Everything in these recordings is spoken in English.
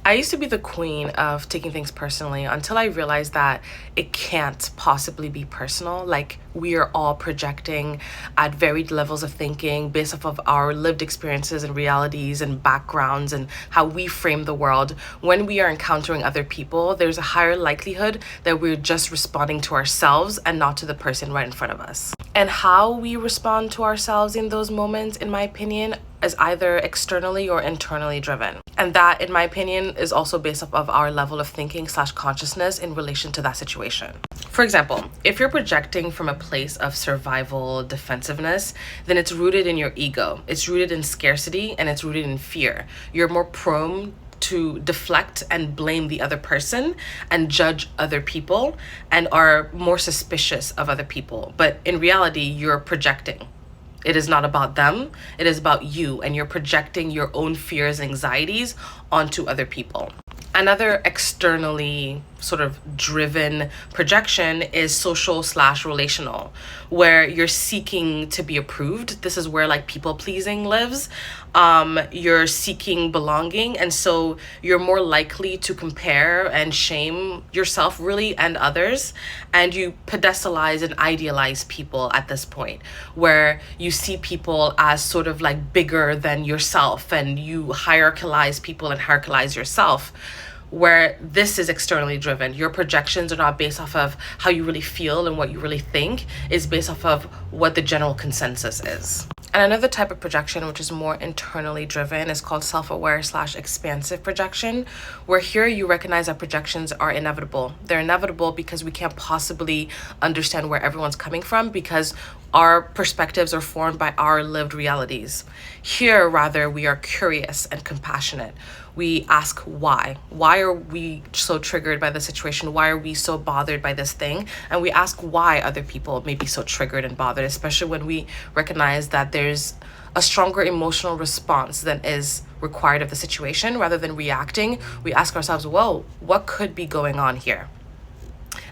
I used to be the queen of taking things personally until I realized that it can't possibly be personal. Like, we are all projecting at varied levels of thinking based off of our lived experiences and realities and backgrounds and how we frame the world. When we are encountering other people, there's a higher likelihood that we're just responding to ourselves and not to the person right in front of us. And how we respond to ourselves in those moments, in my opinion, is either externally or internally driven. And that, in my opinion, is also based off of our level of thinking slash consciousness in relation to that situation. For example, if you're projecting from a place of survival defensiveness, then it's rooted in your ego. It's rooted in scarcity and it's rooted in fear. You're more prone to deflect and blame the other person and judge other people and are more suspicious of other people. But in reality, you're projecting. It is not about them. It is about you, and you're projecting your own fears and anxieties onto other people. Another externally sort of driven projection is social slash relational, where you're seeking to be approved. This is where like people pleasing lives. You're seeking belonging, and so you're more likely to compare and shame yourself really and others, and you pedestalize and idealize people at this point, where you see people as sort of like bigger than yourself, and you hierarchize people and hierarchize yourself. Where this is externally driven. Your projections are not based off of how you really feel and what you really think. It's based off of what the general consensus is. And another type of projection, which is more internally driven, is called self-aware slash expansive projection, where here you recognize that projections are inevitable. They're inevitable because we can't possibly understand where everyone's coming from, because our perspectives are formed by our lived realities. Here, rather, we are curious and compassionate. We ask why. Why are we so triggered by the situation? Why are we so bothered by this thing? And we ask why other people may be so triggered and bothered, especially when we recognize that there's a stronger emotional response than is required of the situation. Rather than reacting, we ask ourselves, whoa, what could be going on here?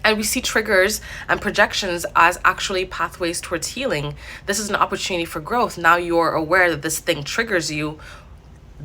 And we see triggers and projections as actually pathways towards healing. This is an opportunity for growth. Now you're aware that this thing triggers you.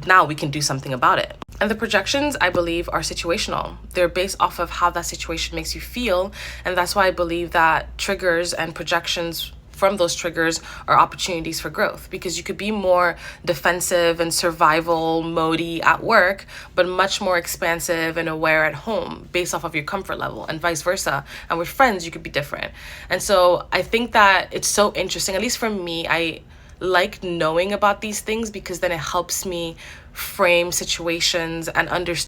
Now we can do something about it. And the projections, I believe, are situational. They're based off of how that situation makes you feel. And that's why I believe that triggers and projections from those triggers are opportunities for growth, because you could be more defensive and survival modey at work, but much more expansive and aware at home based off of your comfort level, and vice versa. And with friends, you could be different. And so I think that it's so interesting, at least for me, I like knowing about these things because then it helps me frame situations and understand